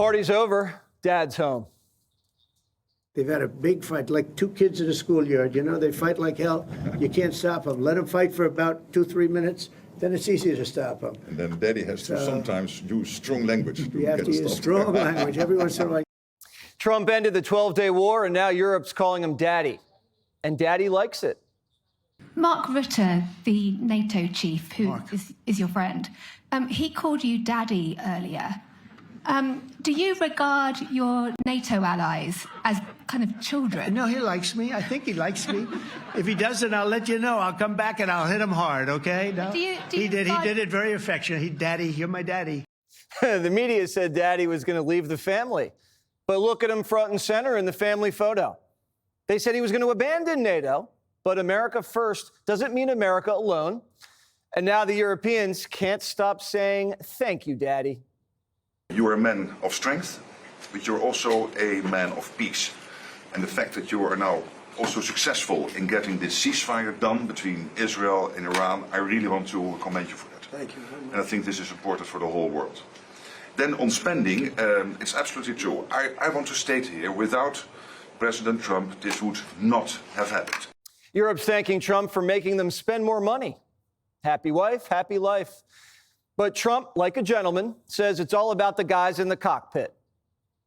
party's over. Dad's home. They've had a big fight, like two kids in a schoolyard. You know, they fight like hell. You can't stop them. Let them fight for about 2-3 minutes. Then it's easy to stop them. And then Daddy has to sometimes use strong language. You have to use strong language. Every once in a while. Trump ended the 12-day war, and now Europe's calling him Daddy. And Daddy likes it. Mark Rutte, the NATO chief, who is your friend, he called you Daddy earlier. Do you regard your NATO allies as kind of children? No, he likes me. I think he likes me. If he doesn't, I'll let you know. I'll come back and I'll hit him hard, okay? No? He did it very affectionate. Daddy, you're my daddy. The media said Daddy was going to leave the family. But look at him front and center in the family photo. They said he was going to abandon NATO, but America first doesn't mean America alone. And now the Europeans can't stop saying, thank you, Daddy. You are a man of strength, but you're also a man of peace. And the fact that you are now also successful in getting this ceasefire done between Israel and Iran, I really want to commend you for that. Thank you very much. And I think this is important for the whole world. Then on spending, it's absolutely true. I want to state here, without President Trump, this would not have happened. Europe's thanking Trump for making them spend more money. Happy wife, happy life. But Trump, like a gentleman, says it's all about the guys in the cockpit.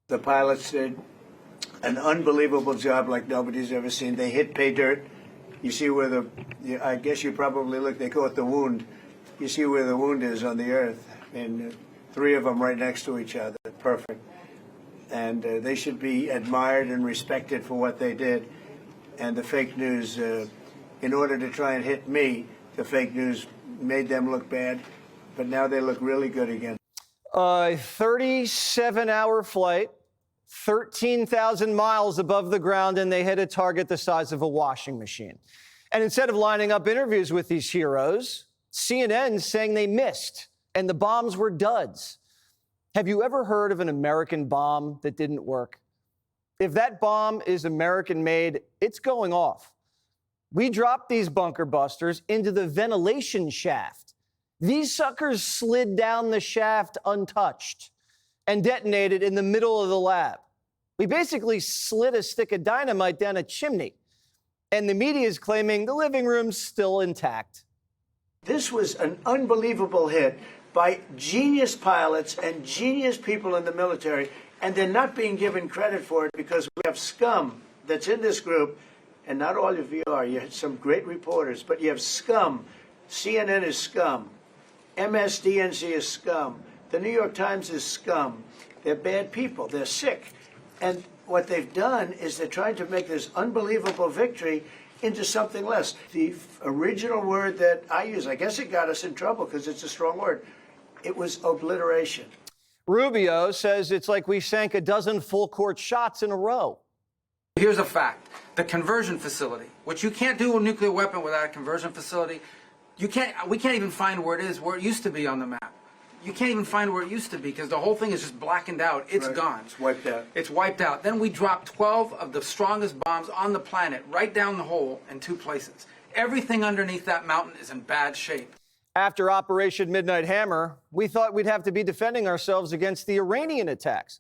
The pilots did an unbelievable job like nobody's ever seen. They hit pay dirt. You see where I guess you probably look, they call it the wound. You see where the wound is on the earth. And 3 of them right next to each other. Perfect. And they should be admired and respected for what they did. And the fake news, in order to try and hit me, the fake news made them look bad. But now they look really good again. A 37-hour flight, 13,000 miles above the ground, and they hit a target the size of a washing machine. And instead of lining up interviews with these heroes, CNN's saying they missed, and the bombs were duds. Have you ever heard of an American bomb that didn't work? If that bomb is American-made, it's going off. We dropped these bunker busters into the ventilation shaft. These suckers slid down the shaft untouched and detonated in the middle of the lab. We basically slid a stick of dynamite down a chimney, and the media is claiming the living room's still intact. This was an unbelievable hit by genius pilots and genius people in the military, and they're not being given credit for it because we have scum that's in this group, and not all of you are. You have some great reporters, but you have scum. CNN is scum. MSDNC is scum. The New York Times is scum. They're bad people. They're sick. And what they've done is they're trying to make this unbelievable victory into something less. The original word that I use, I guess it got us in trouble because it's a strong word. It was obliteration. Rubio says it's like we sank a dozen full-court shots in a row. Here's a fact. The conversion facility, which you can't do a nuclear weapon without a conversion facility. We can't even find where it is, where it used to be on the map. You can't even find where it used to be because the whole thing is just blackened out. It's gone. It's wiped out. It's wiped out. Then we dropped 12 of the strongest bombs on the planet right down the hole in 2 places. Everything underneath that mountain is in bad shape. After Operation Midnight Hammer, we thought we'd have to be defending ourselves against the Iranian attacks.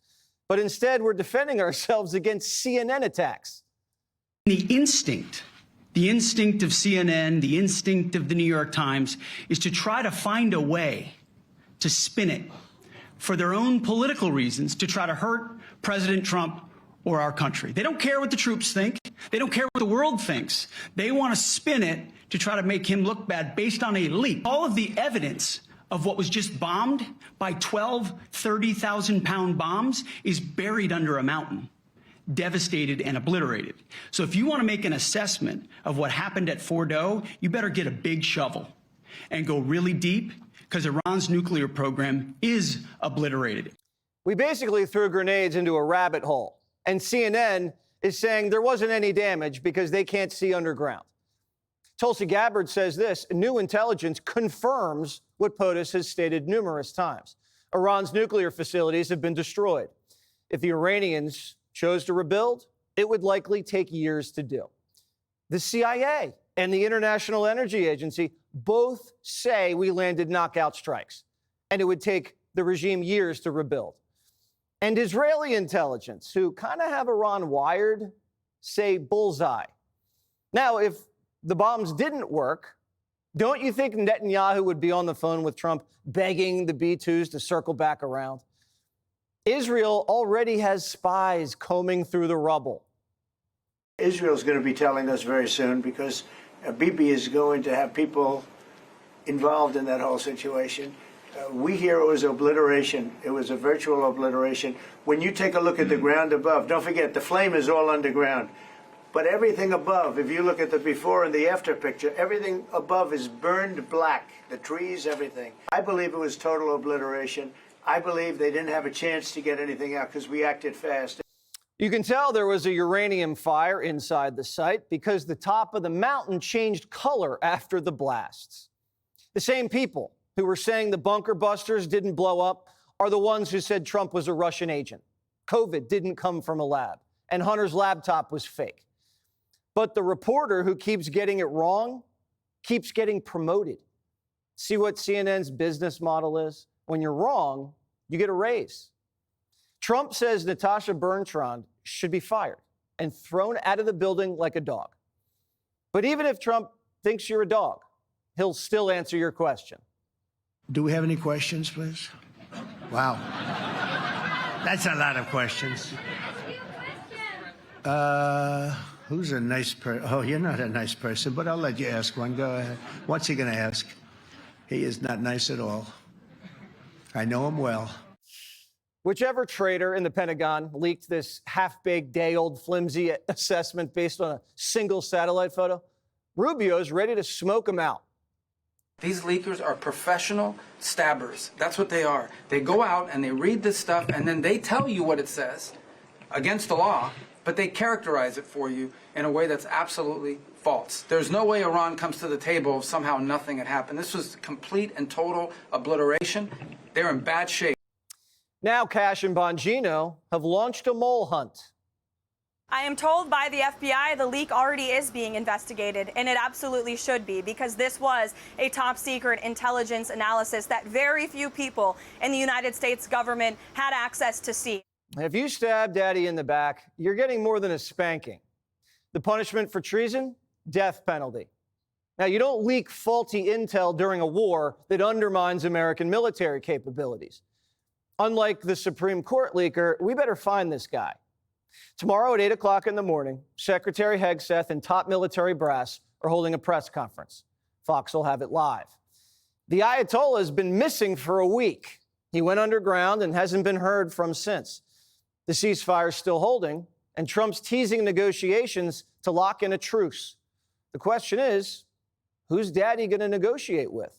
But instead, we're defending ourselves against CNN attacks. The instinct of CNN, the instinct of the New York Times is to try to find a way to spin it for their own political reasons to try to hurt President Trump or our country. They don't care what the troops think. They don't care what the world thinks. They want to spin it to try to make him look bad based on a leak. All of the evidence of what was just bombed by 12 30,000-pound bombs is buried under a mountain, devastated and obliterated. So if you want to make an assessment of what happened at Fordo, you better get a big shovel and go really deep because Iran's nuclear program is obliterated. We basically threw grenades into a rabbit hole, and CNN is saying there wasn't any damage because they can't see underground. Tulsi Gabbard says this: new intelligence confirms what POTUS has stated numerous times. Iran's nuclear facilities have been destroyed. If the Iranians chose to rebuild, it would likely take years to do. The CIA and the International Energy Agency both say we landed knockout strikes, and it would take the regime years to rebuild. And Israeli intelligence, who kind of have Iran wired, say bullseye. Now, if the bombs didn't work, don't you think Netanyahu would be on the phone with Trump begging the B-2s to circle back around? Israel already has spies combing through the rubble. Israel's going to be telling us very soon because Bibi is going to have people involved in that whole situation. We hear it was obliteration. It was a virtual obliteration. When you take a look at the ground above, don't forget the flame is all underground. But everything above, if you look at the before and the after picture, everything above is burned black. The trees, everything. I believe it was total obliteration. I believe they didn't have a chance to get anything out because we acted fast. You can tell there was a uranium fire inside the site because the top of the mountain changed color after the blasts. The same people who were saying the bunker busters didn't blow up are the ones who said Trump was a Russian agent. COVID didn't come from a lab, and Hunter's laptop was fake. But the reporter who keeps getting it wrong keeps getting promoted. See what CNN's business model is? When you're wrong, you get a raise. Trump says Natasha Bertrand should be fired and thrown out of the building like a dog. But even if Trump thinks you're a dog, he'll still answer your question. Do we have any questions, please? Wow. That's a lot of questions. Who's a nice person? Oh, you're not a nice person, but I'll let you ask one. Go ahead. What's he going to ask? He is not nice at all. I know him well. Whichever traitor in the Pentagon leaked this half-baked, day-old, flimsy assessment based on a single satellite photo, Rubio's ready to smoke him out. These leakers are professional stabbers. That's what they are. They go out and they read this stuff and then they tell you what it says against the law, but they characterize it for you in a way that's absolutely false. There's no way Iran comes to the table if somehow nothing had happened. This was complete and total obliteration. They're in bad shape. Now Cash and Bongino have launched a mole hunt. I am told by the FBI the leak already is being investigated, and it absolutely should be, because this was a top-secret intelligence analysis that very few people in the United States government had access to see. If you stab Daddy in the back, you're getting more than a spanking. The punishment for treason? Death penalty. Now, you don't leak faulty intel during a war that undermines American military capabilities. Unlike the Supreme Court leaker, we better find this guy. Tomorrow at 8 o'clock in the morning, Secretary Hegseth and top military brass are holding a press conference. Fox will have it live. The Ayatollah has been missing for a week. He went underground and hasn't been heard from since. The ceasefire is still holding, and Trump's teasing negotiations to lock in a truce. The question is, who's Daddy going to negotiate with?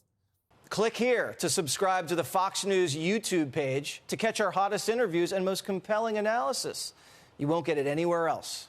Click here to subscribe to the Fox News YouTube page to catch our hottest interviews and most compelling analysis. You won't get it anywhere else.